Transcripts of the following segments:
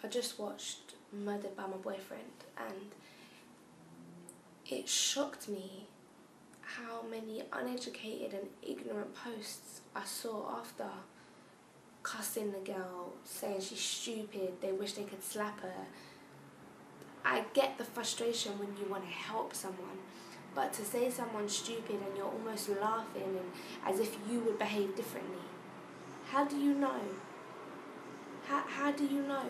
I just watched Murdered by My Boyfriend, and it shocked me how many uneducated and ignorant posts I saw after, cussing the girl, saying she's stupid, they wish they could slap her. I get the frustration when you want to help someone, but to say someone's stupid and you're almost laughing and as if you would behave differently, how do you know? How do you know?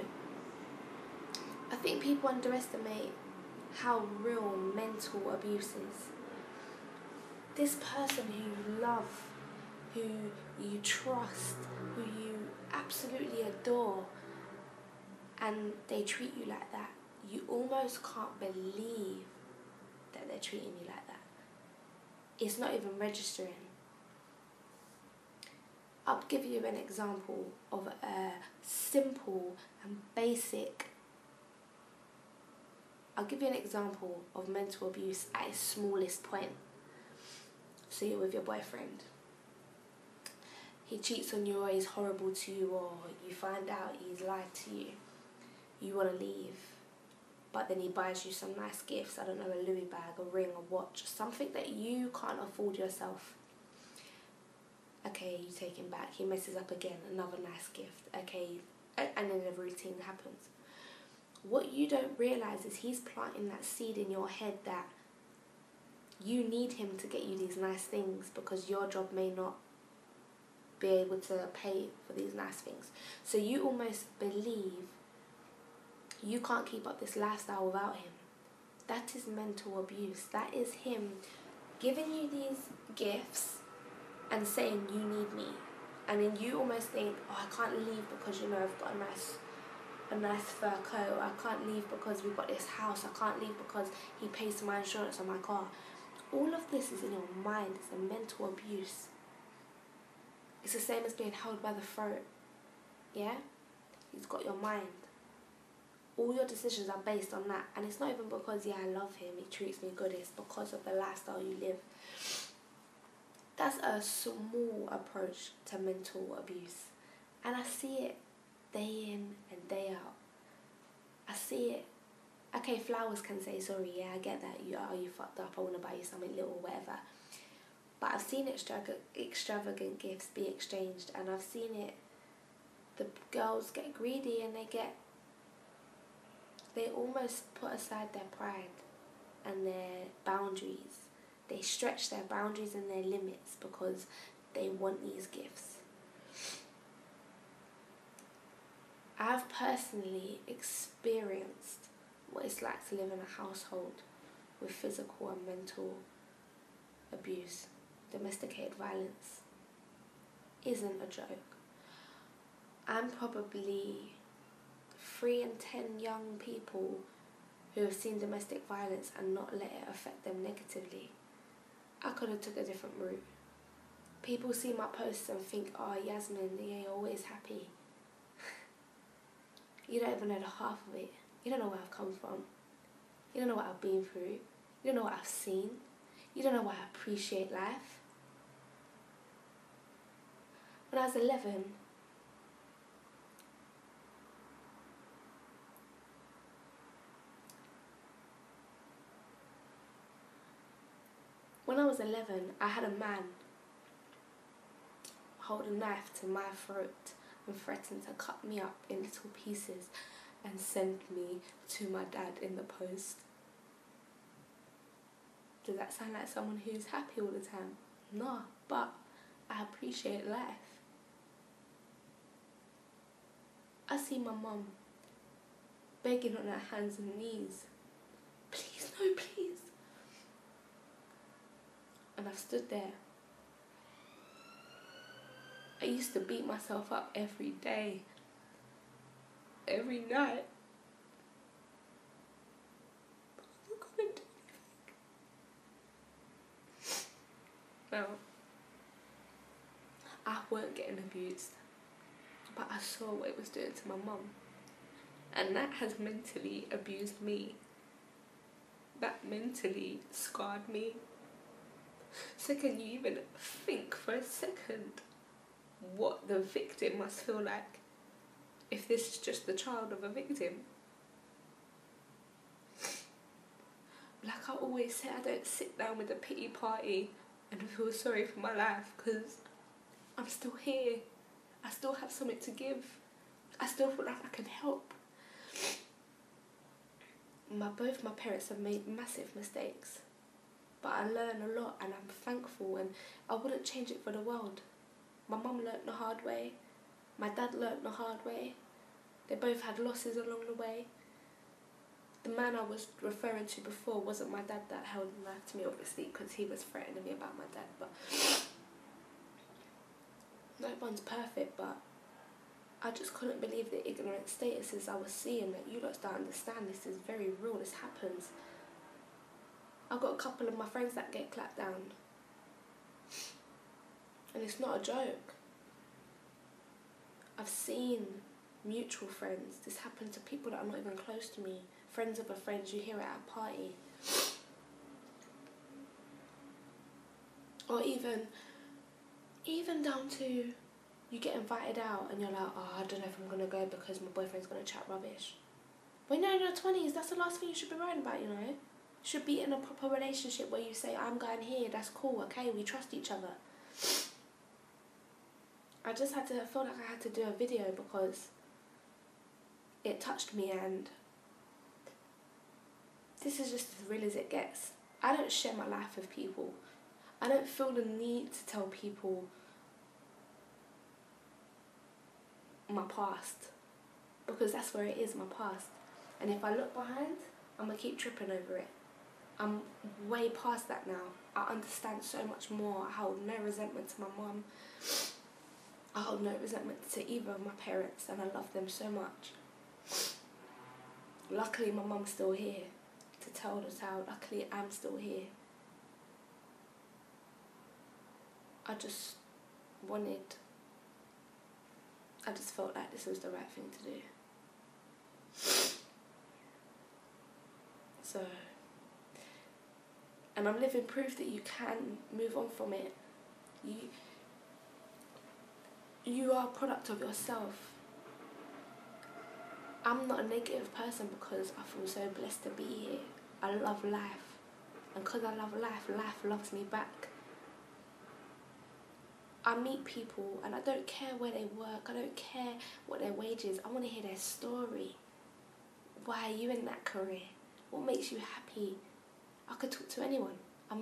I think people underestimate how real mental abuse is. This person who you love, who you trust, who you absolutely adore, and they treat you like that, you almost can't believe that they're treating you like that. It's not even registering. I'll give you an example of a simple and basic. I'll give you an example of mental abuse at its smallest point. So you're with your boyfriend. He cheats on you, or he's horrible to you, or you find out he's lied to you. You want to leave, but then he buys you some nice gifts. I don't know, a Louis bag, a ring, a watch, something that you can't afford yourself. Okay, you take him back. He messes up again, another nice gift. Okay, and then the routine happens. What you don't realise is he's planting that seed in your head that you need him to get you these nice things because your job may not be able to pay for these nice things. So you almost believe you can't keep up this lifestyle without him. That is mental abuse. That is him giving you these gifts and saying you need me. And then you almost think, oh, I can't leave because, you know, I've got a nice fur coat. I can't leave because we've got this house. I can't leave because he pays for my insurance on my car. All of this is in your mind. It's a mental abuse. It's the same as being held by the throat. Yeah? He's got your mind. All your decisions are based on that. And it's not even because, yeah, I love him, he treats me good. It's because of the lifestyle you live. That's a small approach to mental abuse. And I see it day in and day out. I see it. Okay, flowers can say sorry, yeah, I get that. You fucked up, I want to buy you something little, whatever. But I've seen extravagant gifts be exchanged, and I've seen it, the girls get greedy and they almost put aside their pride and their boundaries. They stretch their boundaries and their limits because they want these gifts. I've personally experienced what it's like to live in a household with physical and mental abuse. Domesticated violence isn't a joke. I'm probably 3 in 10 young people who have seen domestic violence and not let it affect them negatively. I could have took a different route. People see my posts and think, oh, Yasmin, yeah, you're always happy. You don't even know the half of it. You don't know where I've come from. You don't know what I've been through. You don't know what I've seen. You don't know why I appreciate life. When I was 11, I had a man hold a knife to my throat and threaten to cut me up in little pieces and send me to my dad in the post. Does that sound like someone who's happy all the time? No, but I appreciate life. I see my mum begging on her hands and knees, please, no, please. And I've stood there. I used to beat myself up every day, every night. I couldn't do anything. Now, I weren't getting abused, but I saw what it was doing to my mum. And that has mentally abused me. That mentally scarred me. So can you even think for a second what the victim must feel like? if this is just the child of a victim. Like I always say, I don't sit down with a pity party and feel sorry for my life, because I'm still here. I still have something to give. I still feel like I can help. Both my parents have made massive mistakes, but I learn a lot and I'm thankful, and I wouldn't change it for the world. My mum learnt the hard way. My dad learnt the hard way. They both had losses along the way. The man I was referring to before wasn't my dad that held the knife to me, obviously, because he was threatening me about my dad, but no one's perfect. But I just couldn't believe the ignorant statuses I was seeing, that you lot don't understand. This is very real, this happens. I've got a couple of my friends that get clapped down, and it's not a joke. I've seen mutual friends. This happened to people that are not even close to me. Friends of a friend, you hear it at a party. Or even down to you get invited out and you're like, oh, I don't know if I'm going to go because my boyfriend's going to chat rubbish. When you're in your 20s, that's the last thing you should be worrying about, you know. You should be in a proper relationship where you say, I'm going here, that's cool, okay, we trust each other. I just felt like I had to do a video because it touched me, and this is just as real as it gets. I don't share my life with people. I don't feel the need to tell people my past, because that's where it is, my past. And if I look behind, I'm going to keep tripping over it. I'm way past that now. I understand so much more. I hold no resentment to my mum. I hold no resentment to either of my parents, and I love them so much. Luckily, my mum's still here to tell the tale. Luckily, I'm still here. I just felt like this was the right thing to do. So, and I'm living proof that you can move on from it. You are a product of yourself. I'm not a negative person because I feel so blessed to be here. I love life. And because I love life, life loves me back. I meet people and I don't care where they work. I don't care what their wage is. I want to hear their story. Why are you in that career? What makes you happy? I could talk to anyone. I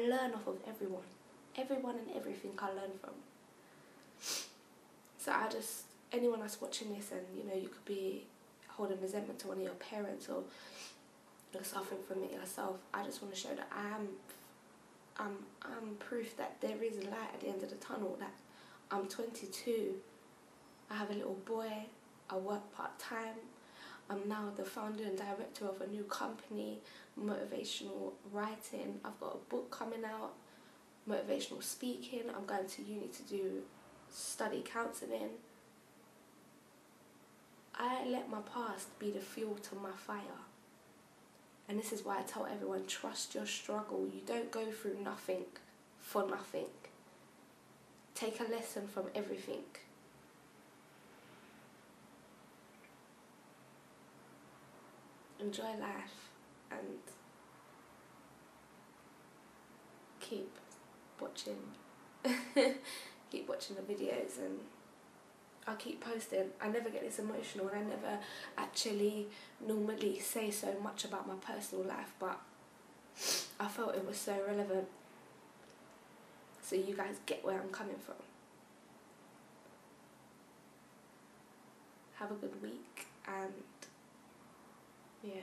learn off of everyone. Everyone and everything I learn from. So anyone that's watching this, and you know, you could be holding resentment to one of your parents or you're suffering from it yourself, I just want to show that I'm proof that there is light at the end of the tunnel, that I'm 22, I have a little boy, I work part-time, I'm now the founder and director of a new company, motivational writing, I've got a book coming out, motivational speaking, I'm going to uni to study counselling. I let my past be the fuel to my fire. And this is why I tell everyone, trust your struggle. You don't go through nothing for nothing. Take a lesson from everything. Enjoy life and keep watching. Keep watching the videos, and I'll keep posting. I never get this emotional, and I never actually normally say so much about my personal life, but I felt it was so relevant, so you guys get where I'm coming from. Have a good week, and yeah.